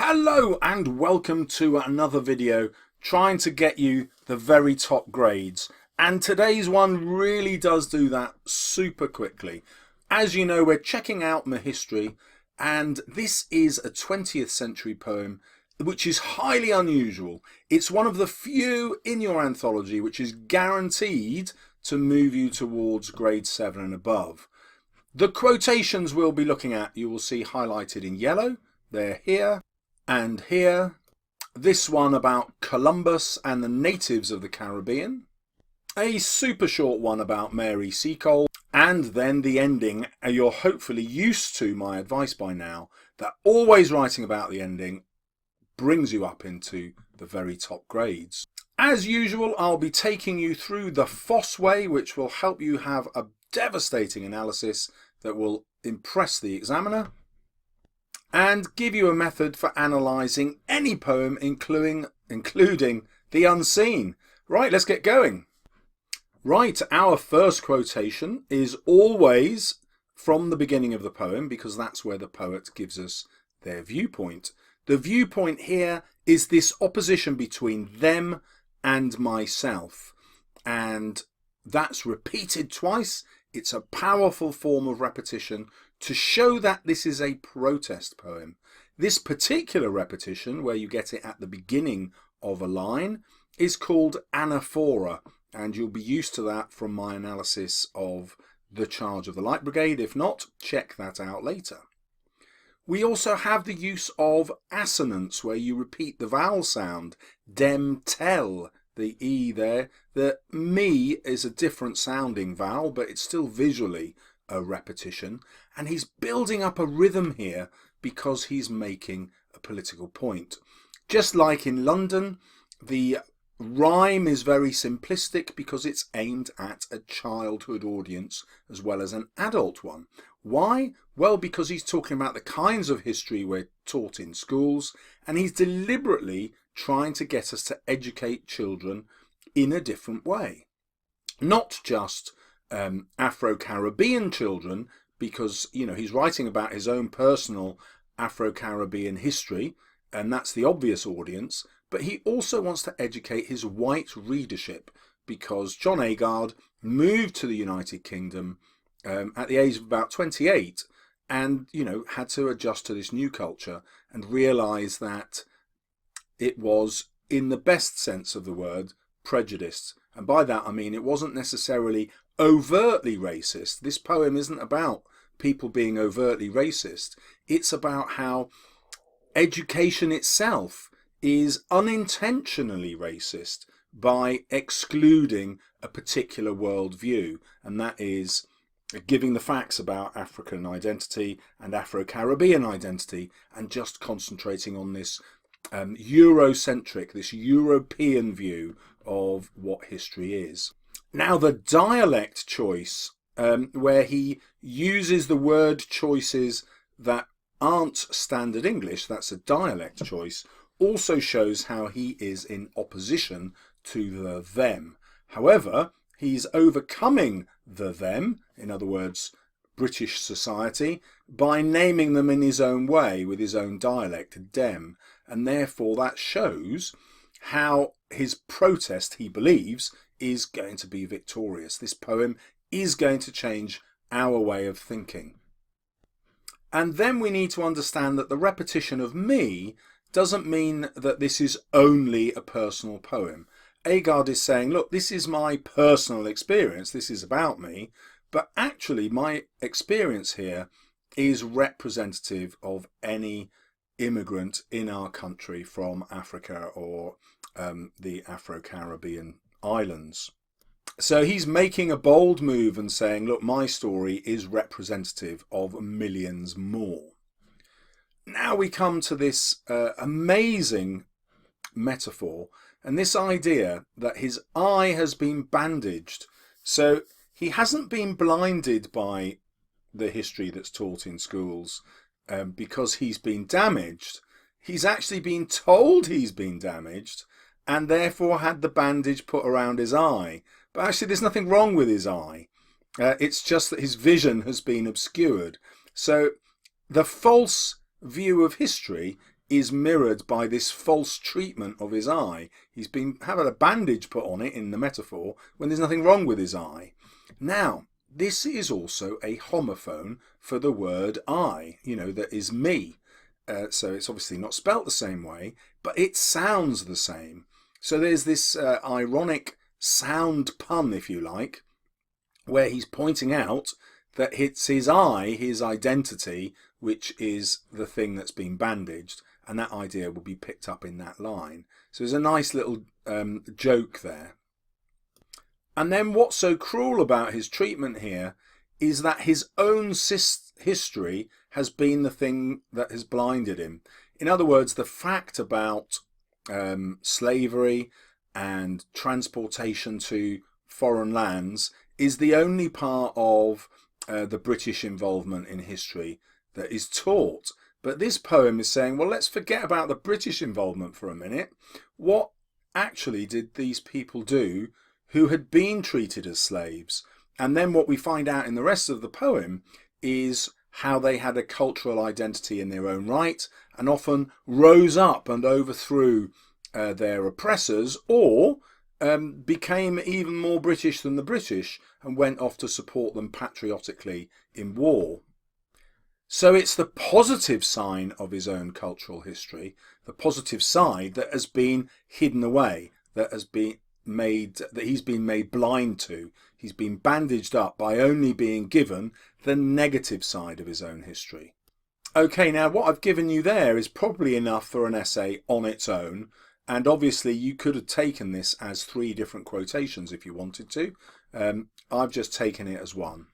Hello and welcome to another video trying to get you the very top grades, and today's one really does do that super quickly. As you know, we're checking out my history, and this is a 20th century poem which is highly unusual. It's one of the few in your anthology which is guaranteed to move you towards grade 7 and above. The quotations we'll be looking at you will see highlighted in yellow. They're here and here. This one about Columbus and the natives of the Caribbean. A super short one about Mary Seacole. And then the ending. You're hopefully used to my advice by now that always writing about the ending brings you up into the very top grades. As usual, I'll be taking you through the Foss way, which will help you have a devastating analysis that will impress the examiner, and give you a method for analysing any poem, including the unseen. Right, let's get going. Right, our first quotation is always from the beginning of the poem, because that's where the poet gives us their viewpoint. The viewpoint here is this opposition between them and myself, and that's repeated twice. It's a powerful form of repetition to show that this is a protest poem. This particular repetition, where you get it at the beginning of a line, is called anaphora, and you'll be used to that from my analysis of The Charge of the Light Brigade. If not, check that out later. We also have the use of assonance, where you repeat the vowel sound. Dem, tell, the E there. The me is a different sounding vowel, but it's still visually a repetition. And he's building up a rhythm here because he's making a political point. Just like in London, the rhyme is very simplistic because it's aimed at a childhood audience as well as an adult one. Why? Well, because he's talking about the kinds of history we're taught in schools, and he's deliberately trying to get us to educate children in a different way. Not just Afro-Caribbean children, because he's writing about his own personal Afro-Caribbean history, and that's the obvious audience, but he also wants to educate his white readership, because John Agard moved to the United Kingdom at the age of about 28, and had to adjust to this new culture and realize that it was, in the best sense of the word, prejudiced. And by that I mean it wasn't necessarily overtly racist. This poem isn't about people being overtly racist. It's about how education itself is unintentionally racist by excluding a particular worldview, and that is giving the facts about African identity and Afro-Caribbean identity and just concentrating on this Eurocentric, this European view of what history is. Now, the dialect choice, where he uses the word choices that aren't standard English, that's a dialect choice, also shows how he is in opposition to the them. However, he's overcoming the them, in other words, British society, by naming them in his own way with his own dialect, dem, and therefore that shows how his protest, he believes, is going to be victorious. This poem is going to change our way of thinking. And then we need to understand that the repetition of me doesn't mean that this is only a personal poem. Agard is saying, look, this is my personal experience, this is about me, but actually my experience here is representative of any immigrant in our country from Africa or the Afro-Caribbean islands. So he's making a bold move and saying, look, my story is representative of millions more. Now we come to this amazing metaphor and this idea that his eye has been bandaged. So he hasn't been blinded by the history that's taught in schools because he's been damaged. He's actually been told he's been damaged and therefore had the bandage put around his eye. But actually there's nothing wrong with his eye. It's just that his vision has been obscured. So the false view of history is mirrored by this false treatment of his eye. He's been having a bandage put on it in the metaphor when there's nothing wrong with his eye. Now, this is also a homophone for the word I, that is me. So it's obviously not spelt the same way, but it sounds the same. So there's this ironic sound pun, if you like, where he's pointing out that it's his eye, his identity, which is the thing that's been bandaged, and that idea will be picked up in that line. So there's a nice little joke there. And then what's so cruel about his treatment here is that his own history has been the thing that has blinded him. In other words, the fact about slavery and transportation to foreign lands is the only part of the British involvement in history that is taught. But this poem is saying, well, let's forget about the British involvement for a minute. What actually did these people do who had been treated as slaves? And then what we find out in the rest of the poem is how they had a cultural identity in their own right and often rose up and overthrew their oppressors, or became even more British than the British and went off to support them patriotically in war. So it's the positive sign of his own cultural history, the positive side, that has been hidden away, that he's been made blind to. He's been bandaged up by only being given the negative side of his own history. Okay, now what I've given you there is probably enough for an essay on its own, and obviously you could have taken this as 3 different quotations if you wanted to. I've just taken it as one.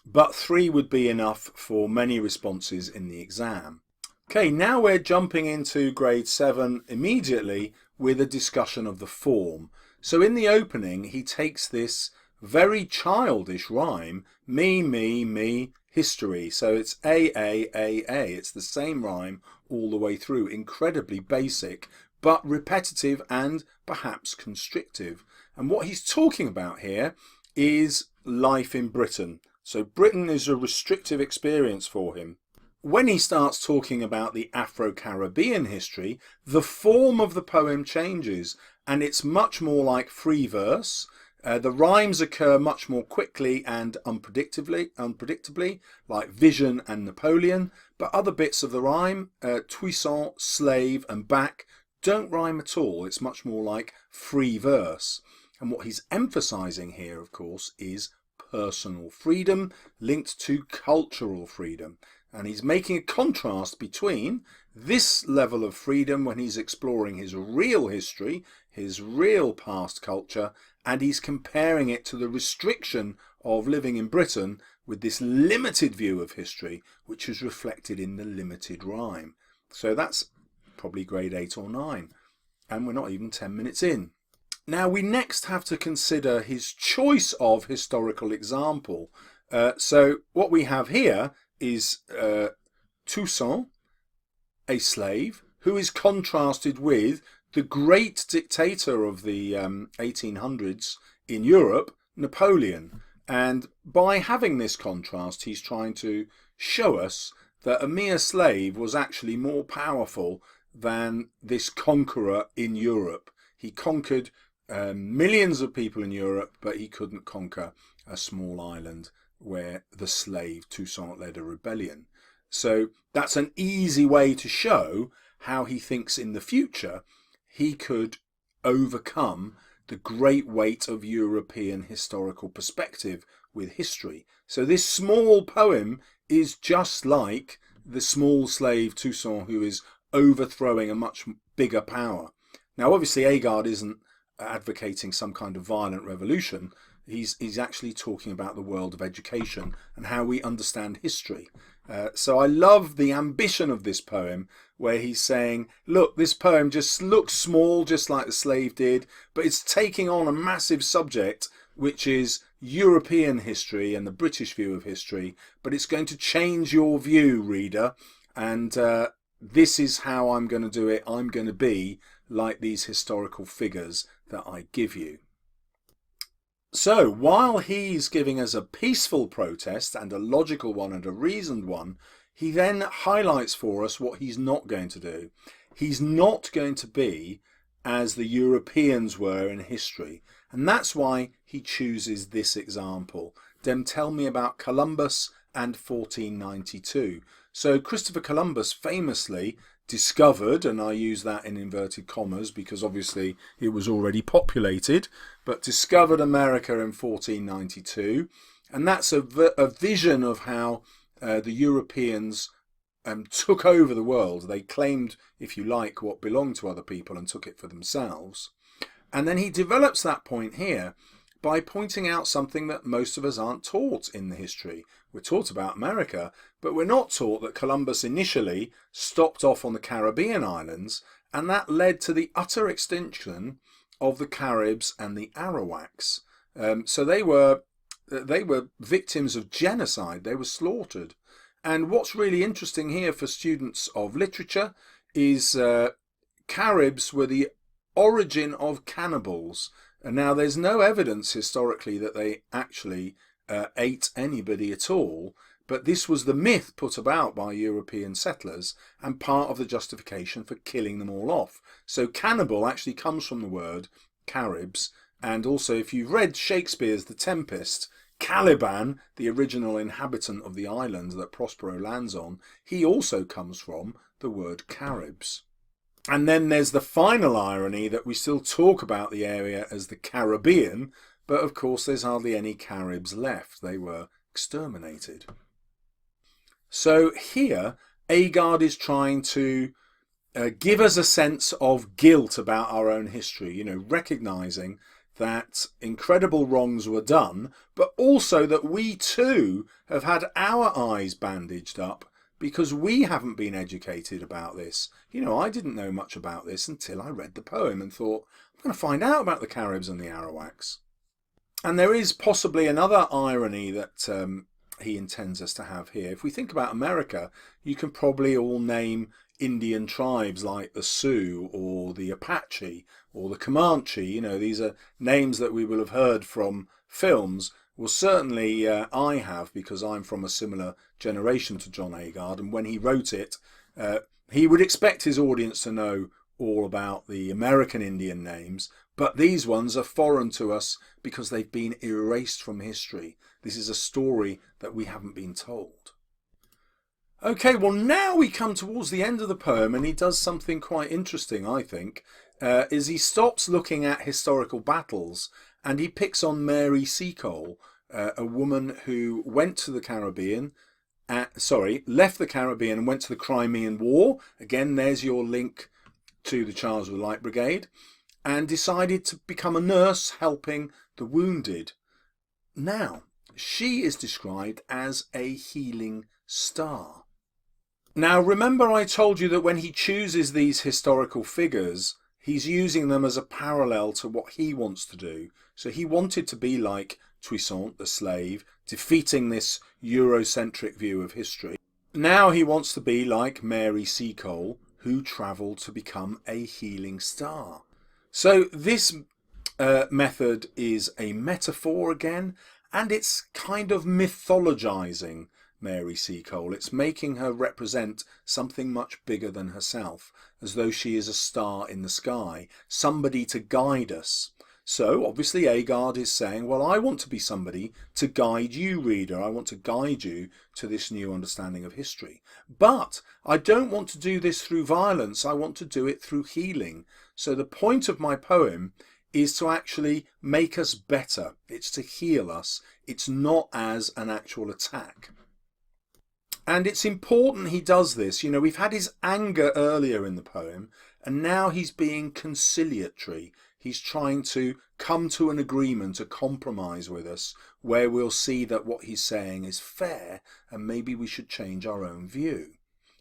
But 3 would be enough for many responses in the exam. Okay, now we're jumping into grade 7 immediately with a discussion of the form. So in the opening, he takes this very childish rhyme, me, history. So it's A. It's the same rhyme all the way through, incredibly basic, but repetitive and perhaps constrictive. And what he's talking about here is life in Britain. So Britain is a restrictive experience for him. When he starts talking about the Afro-Caribbean history, the form of the poem changes, and it's much more like free verse. The rhymes occur much more quickly and unpredictably, like Vision and Napoleon, but other bits of the rhyme, Toussaint, slave and back, don't rhyme at all. It's much more like free verse. And what he's emphasizing here, of course, is personal freedom linked to cultural freedom. And he's making a contrast between this level of freedom when he's exploring his real history, his real past culture, and he's comparing it to the restriction of living in Britain with this limited view of history, which is reflected in the limited rhyme. So that's probably grade 8 or 9, and we're not even 10 minutes in. Now we next have to consider his choice of historical example. So what we have here is Toussaint, a slave, who is contrasted with the great dictator of the 1800s in Europe, Napoleon. And by having this contrast, he's trying to show us that a mere slave was actually more powerful than this conqueror in Europe. He conquered millions of people in Europe, but he couldn't conquer a small island where the slave Toussaint led a rebellion. So that's an easy way to show how he thinks in the future he could overcome the great weight of European historical perspective with history. So this small poem is just like the small slave Toussaint, who is overthrowing a much bigger power. Now obviously Agard isn't advocating some kind of violent revolution. He's actually talking about the world of education and how we understand history. So I love the ambition of this poem, where he's saying, look, this poem just looks small, just like the slave did, but it's taking on a massive subject, which is European history and the British view of history, but it's going to change your view, reader, and this is how I'm going to do it. I'm going to be like these historical figures that I give you. So while he's giving us a peaceful protest and a logical one and a reasoned one, he then highlights for us what he's not going to do. He's not going to be as the Europeans were in history. And that's why he chooses this example. Then tell me about Columbus and 1492. So Christopher Columbus famously discovered, and I use that in inverted commas because obviously it was already populated, but discovered America in 1492. And that's a vision of how the Europeans took over the world. They claimed, if you like, what belonged to other people and took it for themselves. And then he develops that point here by pointing out something that most of us aren't taught in the history. We're taught about America, but we're not taught that Columbus initially stopped off on the Caribbean islands, and that led to the utter extinction of the Caribs and the Arawaks. So they were victims of genocide. They were slaughtered. And what's really interesting here for students of literature is Caribs were the origin of cannibals. And now there's no evidence historically that they actually ate anybody at all, but this was the myth put about by European settlers and part of the justification for killing them all off. So cannibal actually comes from the word Caribs, and also if you've read Shakespeare's The Tempest, Caliban, the original inhabitant of the island that Prospero lands on, he also comes from the word Caribs. And then there's the final irony that we still talk about the area as the Caribbean, but of course there's hardly any Caribs left. They were exterminated. So here, Agard is trying to give us a sense of guilt about our own history, you know, recognizing that incredible wrongs were done, but also that we too have had our eyes bandaged up because we haven't been educated about this. You know, I didn't know much about this until I read the poem and thought, I'm going to find out about the Caribs and the Arawaks. And there is possibly another irony that he intends us to have here. If we think about America, you can probably all name Indian tribes like the Sioux or the Apache or the Comanche. You know, these are names that we will have heard from films. Well, certainly I have, because I'm from a similar generation to John Agard, and when he wrote it, he would expect his audience to know all about the American Indian names, but these ones are foreign to us because they've been erased from history. This is a story that we haven't been told. Okay, well now we come towards the end of the poem, and he does something quite interesting, I think, is he stops looking at historical battles and he picks on Mary Seacole, a woman who went to the Caribbean, left the Caribbean and went to the Crimean War. Again, there's your link to the Charles of the Light Brigade, and decided to become a nurse helping the wounded. Now, she is described as a healing star. Now, remember I told you that when he chooses these historical figures, he's using them as a parallel to what he wants to do. So he wanted to be like Toussaint, the slave, defeating this Eurocentric view of history. Now he wants to be like Mary Seacole, who travelled to become a healing star. So this method is a metaphor again, and it's kind of mythologizing Mary Seacole. It's making her represent something much bigger than herself, as though she is a star in the sky, somebody to guide us. So obviously Agard is saying, well, I want to be somebody to guide you, reader. I want to guide you to this new understanding of history. But I don't want to do this through violence. I want to do it through healing. So the point of my poem is to actually make us better. It's to heal us. It's not as an actual attack. And it's important he does this. You know, we've had his anger earlier in the poem, and now he's being conciliatory. He's trying to come to an agreement, a compromise with us, where we'll see that what he's saying is fair, and maybe we should change our own view.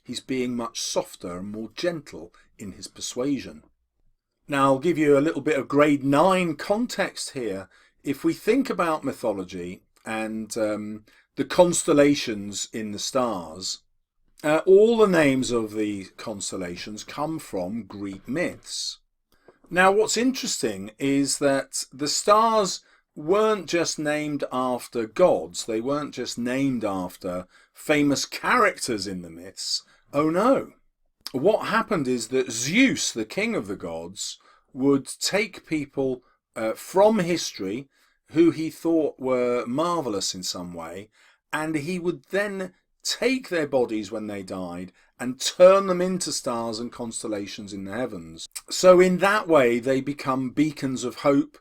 He's being much softer and more gentle in his persuasion. Now, I'll give you a little bit of grade 9 context here. If we think about mythology and the constellations in the stars, all the names of the constellations come from Greek myths. Now, what's interesting is that the stars weren't just named after gods. They weren't just named after famous characters in the myths. Oh no. What happened is that Zeus, the king of the gods, would take people from history who he thought were marvellous in some way, and he would then take their bodies when they died and turn them into stars and constellations in the heavens. So in that way they become beacons of hope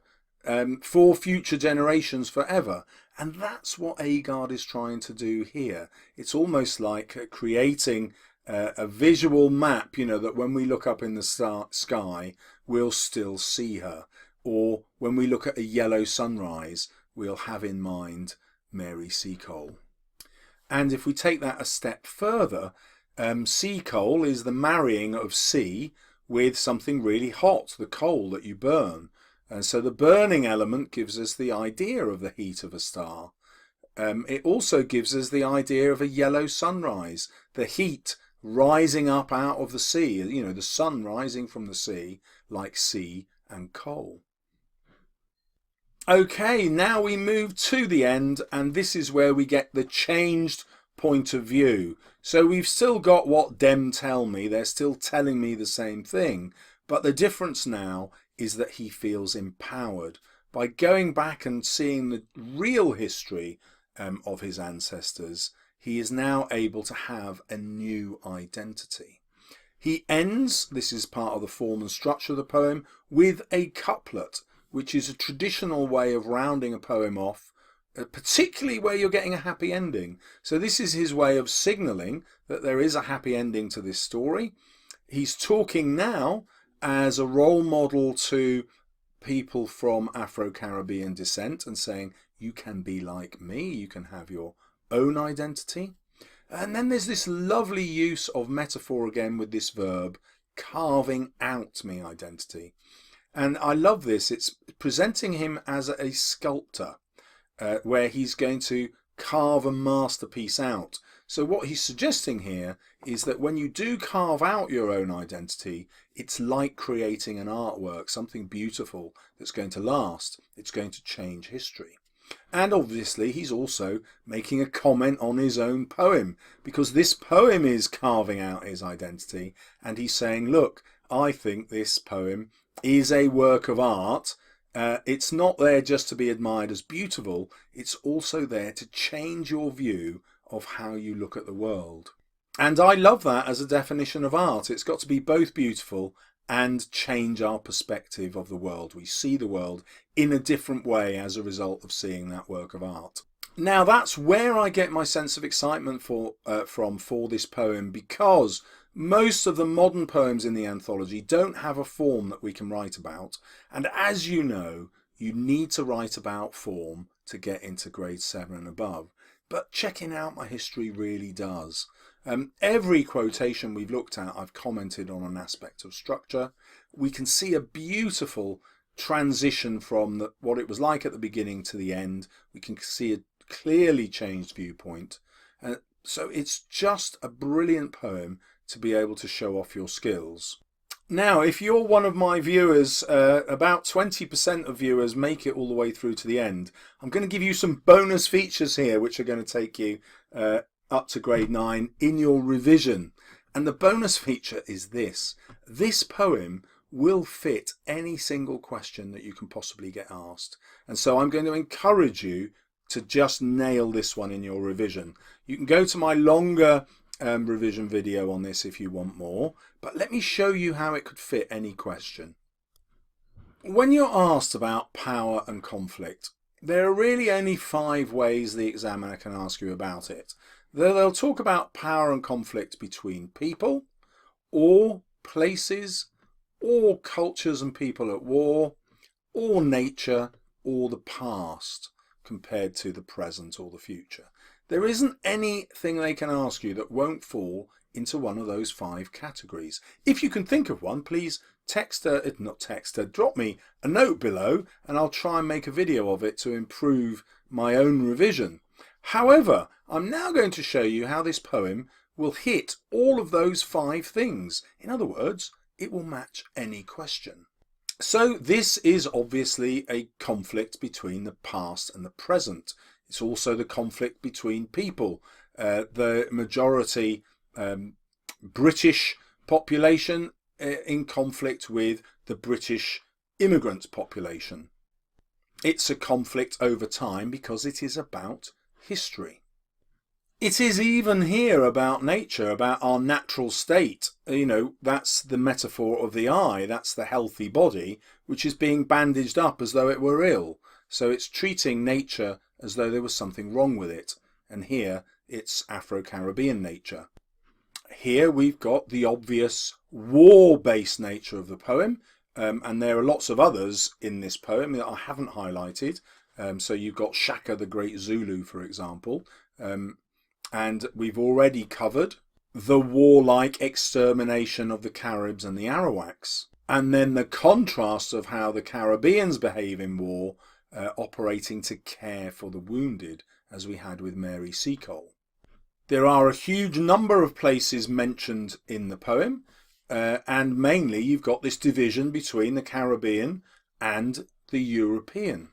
for future generations forever. And that's what Agard is trying to do here. It's almost like creating a visual map, you know, that when we look up in the sky, we'll still see her. Or when we look at a yellow sunrise, we'll have in mind Mary Seacole. And if we take that a step further, Seacole is the marrying of sea with something really hot, the coal that you burn. And so the burning element gives us the idea of the heat of a star. It also gives us the idea of a yellow sunrise, the heat rising up out of the sea, you know, the sun rising from the sea like sea and coal. Okay, now we move to the end, and this is where we get the changed point of view. So we've still got what them tell me, they're still telling me the same thing, but the difference now is that he feels empowered. By going back and seeing the real history of his ancestors, he is now able to have a new identity. He ends, this is part of the form and structure of the poem, with a couplet, which is a traditional way of rounding a poem off, particularly where you're getting a happy ending. So this is his way of signalling that there is a happy ending to this story. He's talking now as a role model to people from Afro-Caribbean descent and saying, you can be like me, you can have your own identity. And then there's this lovely use of metaphor again with this verb, carving out me identity. And I love this. It's presenting him as a sculptor, where he's going to carve a masterpiece out. So what he's suggesting here is that when you do carve out your own identity, it's like creating an artwork, something beautiful that's going to last. It's going to change history. And obviously he's also making a comment on his own poem, because this poem is carving out his identity, and he's saying, look, I think this poem is a work of art. It's not there just to be admired as beautiful, it's also there to change your view of how you look at the world. And I love that as a definition of art. It's got to be both beautiful and change our perspective of the world. We see the world in a different way as a result of seeing that work of art. Now that's where I get my sense of excitement from for this poem, because most of the modern poems in the anthology don't have a form that we can write about, and as you know, you need to write about form to get into grade 7 and above. But checking out my history really does. Every quotation we've looked at, I've commented on an aspect of structure. We can see a beautiful transition from what it was like at the beginning to the end. We can see a clearly changed viewpoint. So it's just a brilliant poem to be able to show off your skills. Now, if you're one of my viewers, about 20% of viewers make it all the way through to the end. I'm going to give you some bonus features here which are going to take you up to grade 9 in your revision. And the bonus feature is this. This poem will fit any single question that you can possibly get asked. And so I'm going to encourage you to just nail this one in your revision. You can go to my longer revision video on this if you want more, but let me show you how it could fit any question. When you're asked about power and conflict, there are really only 5 ways the examiner can ask you about it. They'll talk about power and conflict between people, or places, or cultures and people at war, or nature, or the past compared to the present or the future. There isn't anything they can ask you that won't fall into one of those 5 categories. If you can think of one, please drop me a note below and I'll try and make a video of it to improve my own revision. However, I'm now going to show you how this poem will hit all of those 5 things. In other words, it will match any question. So this is obviously a conflict between the past and the present. It's also the conflict between people. the majority British population in conflict with the British immigrant population. It's a conflict over time because it is about history. It is even here about nature, about our natural state. You know, that's the metaphor of the eye, that's the healthy body, which is being bandaged up as though it were ill. So it's treating nature as though there was something wrong with it. And here it's Afro-Caribbean nature. Here we've got the obvious war-based nature of the poem, and there are lots of others in this poem that I haven't highlighted. So you've got Shaka the Great Zulu, for example, and we've already covered the warlike extermination of the Caribs and the Arawaks, and then the contrast of how the Caribbeans behave in war, operating to care for the wounded, as we had with Mary Seacole. There are a huge number of places mentioned in the poem, and mainly you've got this division between the Caribbean and the European.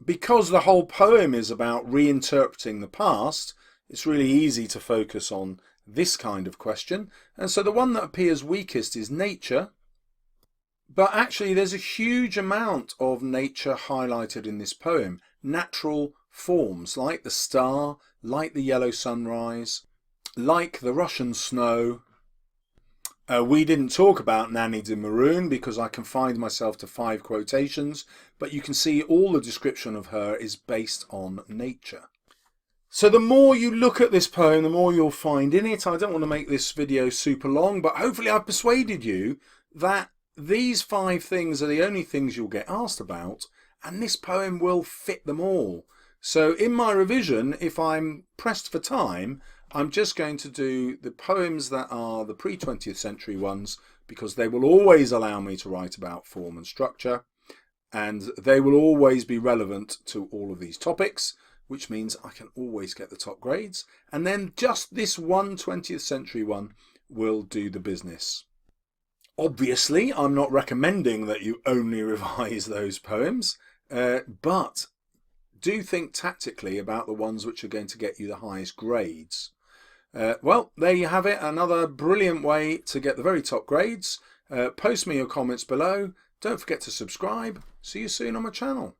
Because the whole poem is about reinterpreting the past, it's really easy to focus on this kind of question, and so the one that appears weakest is nature. But actually there's a huge amount of nature highlighted in this poem. Natural forms like the star, like the yellow sunrise, like the Russian snow. We didn't talk about Nanny de Maroon because I confined myself to 5 quotations, but you can see all the description of her is based on nature. So the more you look at this poem, the more you'll find in it. I don't want to make this video super long, but hopefully I've persuaded you that these 5 things are the only things you'll get asked about, and this poem will fit them all. So in my revision, if I'm pressed for time, I'm just going to do the poems that are the pre-20th century ones, because they will always allow me to write about form and structure, and they will always be relevant to all of these topics, which means I can always get the top grades. And then just this one 20th century one will do the business. Obviously, I'm not recommending that you only revise those poems, but do think tactically about the ones which are going to get you the highest grades. Well, there you have it, another brilliant way to get the very top grades. Post me your comments below. Don't forget to subscribe. See you soon on my channel.